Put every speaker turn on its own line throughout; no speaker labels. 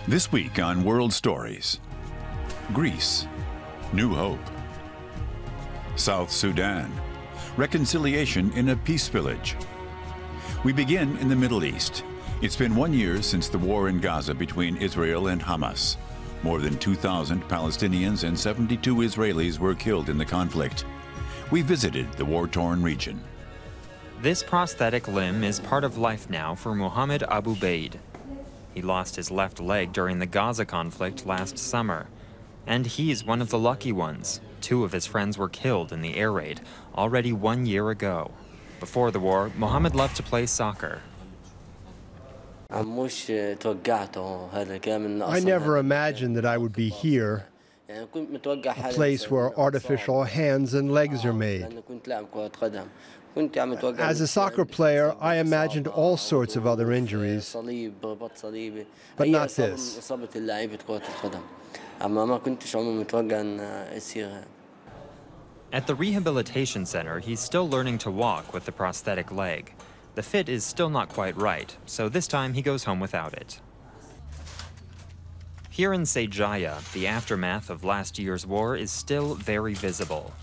This week on World Stories, Greece, New Hope. South Sudan, reconciliation in a peace village. We begin in the Middle East. It's been 1 year since the war in Gaza between Israel and Hamas. More than 2,000 Palestinians and 72 Israelis were killed in the conflict. We visited the war-torn region.
This prosthetic limb is part of life now for Mohammed Abu Baid. He lost his left leg during the Gaza conflict last summer. And he's one of the lucky ones. 2 of his friends were killed in the air raid already 1 year ago. Before the war, Mohammed loved to play soccer.
I never imagined that I would be here, a place where artificial hands and legs are made. As a soccer player, I imagined all sorts of other injuries, but not this.
At the rehabilitation center, he's still learning to walk with the prosthetic leg. The fit is still not quite right, so this time he goes home without it. Here in Sejaya, the aftermath of last year's war is still very visible.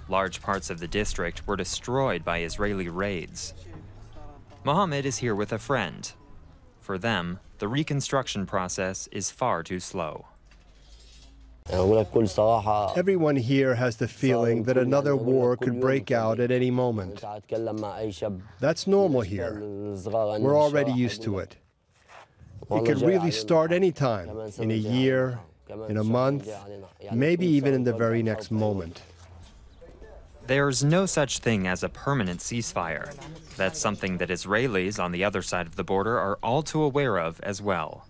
Large parts of the district were destroyed by Israeli raids. Mohammed is here with a friend. For them, the reconstruction process is far too slow.
Everyone here has the feeling that another war could break out at any moment. That's normal here. We're already used to it. It could really start any time, in a year, in a month, maybe even in the very next moment.
There's no such thing as a permanent ceasefire. That's something that Israelis on the other side of the border are all too aware of as well.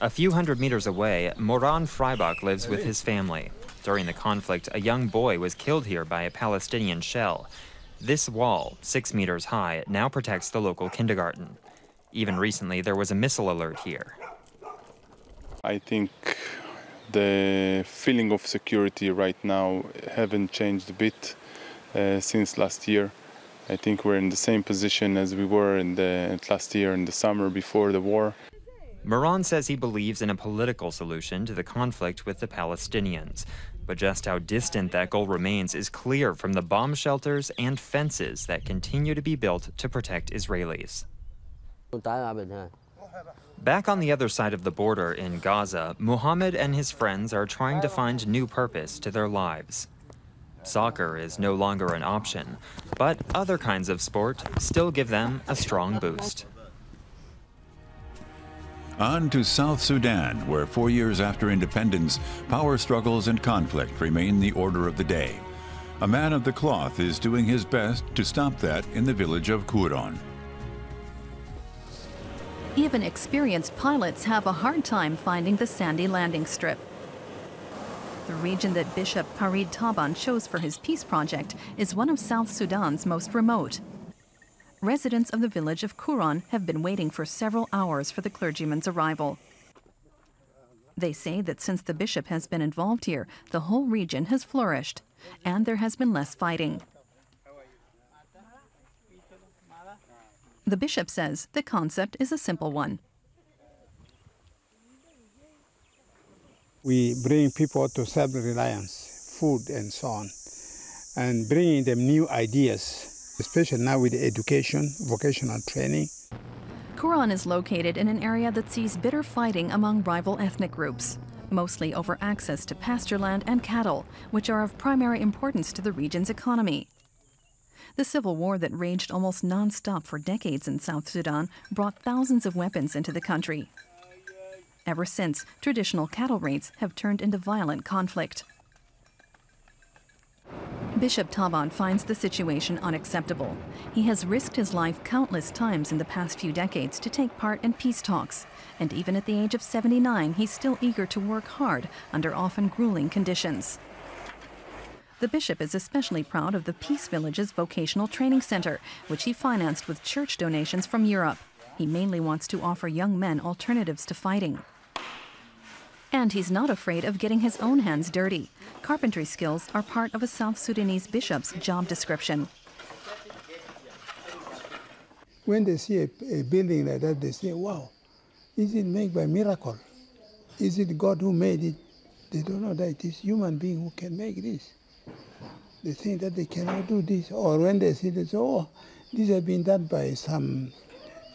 A few hundred meters away, Moran Freibach lives with his family. During the conflict, a young boy was killed here by a Palestinian shell. This wall, 6 meters high, now protects the local kindergarten. Even recently, there was a missile alert here.
I think the feeling of security right now haven't changed a bit since last year. I think we're in the same position as we were in last year in the summer before the war.
Moran says he believes in a political solution to the conflict with the Palestinians. But just how distant that goal remains is clear from the bomb shelters and fences that continue to be built to protect Israelis. Back on the other side of the border in Gaza, Mohammed and his friends are trying to find new purpose to their lives. Soccer is no longer an option, but other kinds of sport still give them a strong boost.
On to South Sudan, where 4 years after independence, power struggles and conflict remain the order of the day. A man of the cloth is doing his best to stop that in the village of Kuron.
Even experienced pilots have a hard time finding the sandy landing strip. The region that Bishop Farid Taban chose for his peace project is one of South Sudan's most remote. Residents of the village of Kuron have been waiting for several hours for the clergyman's arrival. They say that since the bishop has been involved here, the whole region has flourished, and there has been less fighting. The bishop says the concept is a simple one.
We bring people to self-reliance, food and so on, and bringing them new ideas, especially now with education, vocational training.
Kuron is located in an area that sees bitter fighting among rival ethnic groups, mostly over access to pasture land and cattle, which are of primary importance to the region's economy. The civil war that raged almost non-stop for decades in South Sudan brought thousands of weapons into the country. Ever since, traditional cattle raids have turned into violent conflict. Bishop Taban finds the situation unacceptable. He has risked his life countless times in the past few decades to take part in peace talks, and even at the age of 79, he's still eager to work hard under often grueling conditions. The bishop is especially proud of the Peace Village's vocational training center, which he financed with church donations from Europe. He mainly wants to offer young men alternatives to fighting. And he's not afraid of getting his own hands dirty. Carpentry skills are part of a South Sudanese bishop's job description.
When they see a building like that, they say, wow, Is it made by miracle? Is it God who made it? They don't know that it is human being who can make this. They think that they cannot do this. Or when they see this, oh, this has been done by some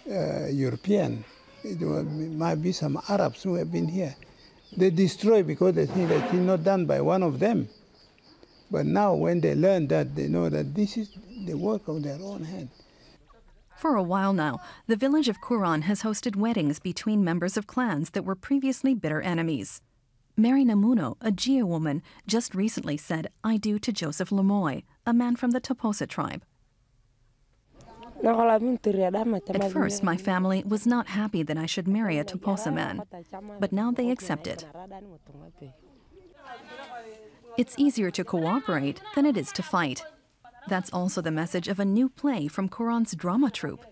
European. Might be some Arabs who have been here. They destroy because they think that it's not done by one of them. But now when they learn that, they know that this is the work of their own hand.
For a while now, the village of Kuron has hosted weddings between members of clans that were previously bitter enemies. Mary Namuno, a Jia woman, just recently said "I do" to Joseph Lemoy, a man from the Toposa tribe. At first, my family was not happy that I should marry a Toposa man, but now they accept it. It's easier to cooperate than it is to fight. That's also the message of a new play from Kuron's drama troupe.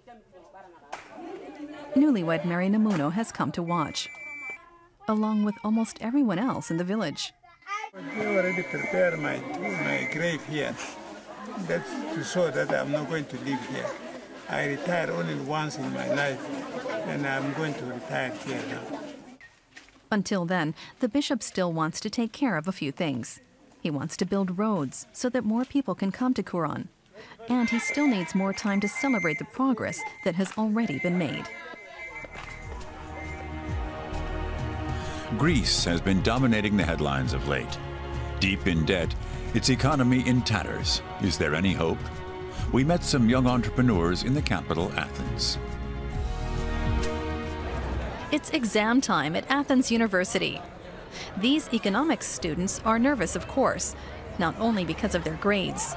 Newlywed Mary Namuno has come to watch, along with almost everyone else in the village.
They already prepared my grave here. That's to show that I'm not going to live here. I retired only once in my life, and I'm going to retire here now.
Until then, the bishop still wants to take care of a few things. He wants to build roads so that more people can come to Kuron. And he still needs more time to celebrate the progress that has already been made.
Greece has been dominating the headlines of late. Deep in debt, its economy in tatters. Is there any hope? We met some young entrepreneurs in the capital, Athens.
It's exam time at Athens University. These economics students are nervous, of course, not only because of their grades.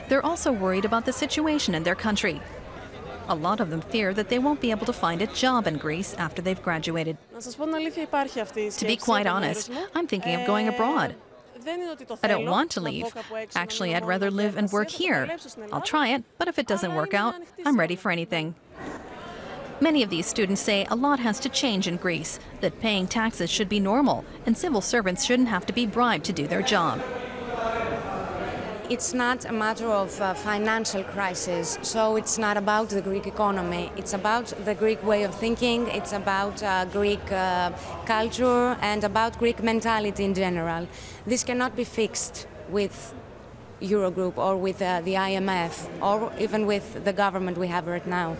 They're also worried about the situation in their country. A lot of them fear that they won't be able to find a job in Greece after they've graduated. To be quite honest, I'm thinking of going abroad. I don't want to leave. Actually, I'd rather live and work here. I'll try it, but if it doesn't work out, I'm ready for anything. Many of these students say a lot has to change in Greece, that paying taxes should be normal, and civil servants shouldn't have to be bribed to do their job.
It's not a matter of financial crisis, so it's not about the Greek economy. It's about the Greek way of thinking, it's about Greek culture, and about Greek mentality in general. This cannot be fixed with Eurogroup or with the IMF, or even with the government we have right now.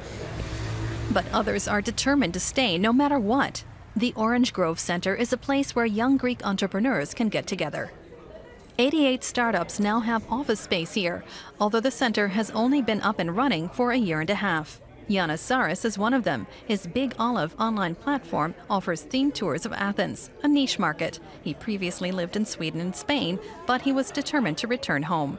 But others are determined to stay no matter what. The Orange Grove Center is a place where young Greek entrepreneurs can get together. 88 startups now have office space here, although the center has only been up and running for a year and a half. Yanis Saris is one of them. His Big Olive online platform offers themed tours of Athens, a niche market. He previously lived in Sweden and Spain, but he was determined to return home.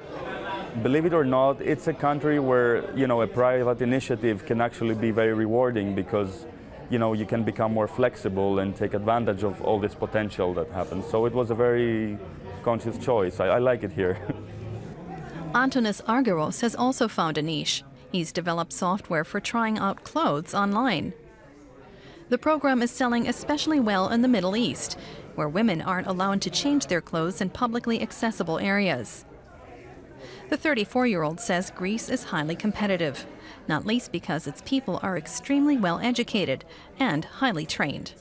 Believe it or not, it's a country where, a private initiative can actually be very rewarding because, you can become more flexible and take advantage of all this potential that happens. So it was a very conscious choice. I like it here.
Antonis Argyros has also found a niche. He's developed software for trying out clothes online. The program is selling especially well in the Middle East, where women aren't allowed to change their clothes in publicly accessible areas. The 34-year-old says Greece is highly competitive, not least because its people are extremely well educated and highly trained.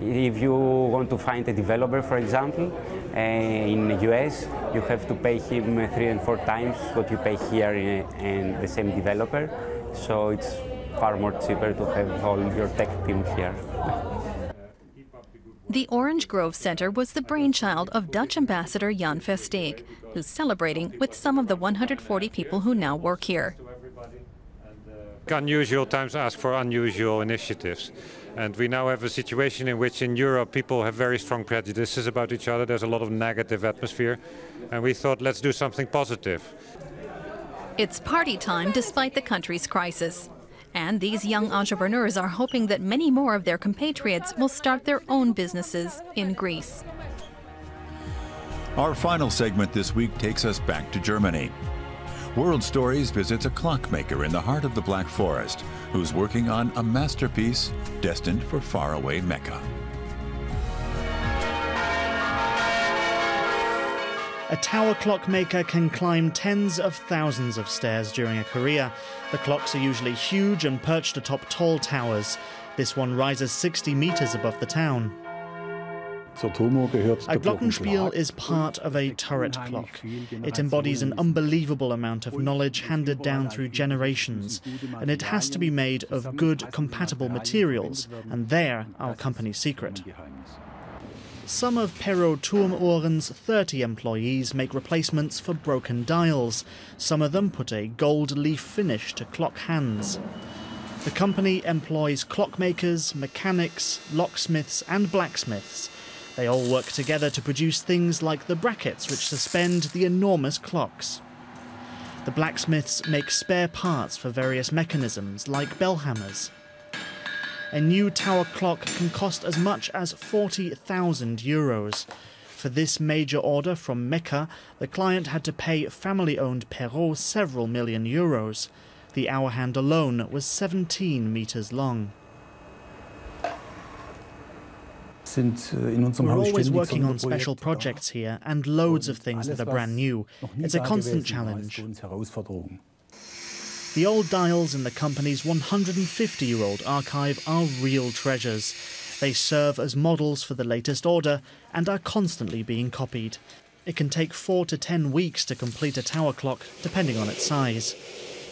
If you want to find a developer, for example, in the US, you have to pay him 3 and 4 times what you pay here in the same developer. So it's far more cheaper to have all your tech team here.
The Orange Grove Center was the brainchild of Dutch Ambassador Jan Versteeg, who's celebrating with some of the 140 people who now work here.
Unusual times ask for unusual initiatives. And we now have a situation in which in Europe people have very strong prejudices about each other. There's a lot of negative atmosphere. And we thought, let's do something positive.
It's party time despite the country's crisis. And these young entrepreneurs are hoping that many more of their compatriots will start their own businesses in Greece.
Our final segment this week takes us back to Germany. World Stories visits a clockmaker in the heart of the Black Forest who's working on a masterpiece destined for faraway Mecca.
A tower clockmaker can climb tens of thousands of stairs during a career. The clocks are usually huge and perched atop tall towers. This one rises 60 meters above the town. A glockenspiel is part of a turret clock. It embodies an unbelievable amount of knowledge handed down through generations, and it has to be made of good, compatible materials, and they're our company's secret. Some of Perrault Turmohren's 30 employees make replacements for broken dials. Some of them put a gold leaf finish to clock hands. The company employs clockmakers, mechanics, locksmiths and blacksmiths. They all work together to produce things like the brackets which suspend the enormous clocks. The blacksmiths make spare parts for various mechanisms like bell hammers. A new tower clock can cost as much as 40,000 euros. For this major order from Mecca, the client had to pay family-owned Perrault several million euros. The hour hand alone was 17 meters long. We're always working on special projects here and loads of things that are brand new. It's a constant challenge. The old dials in the company's 150-year-old archive are real treasures. They serve as models for the latest order and are constantly being copied. It can take 4 to 10 weeks to complete a tower clock, depending on its size.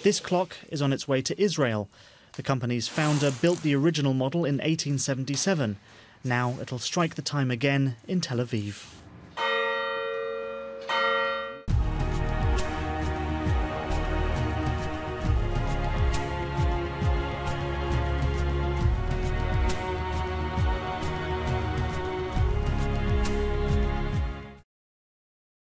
This clock is on its way to Israel. The company's founder built the original model in 1877. Now it'll strike the time again in Tel Aviv.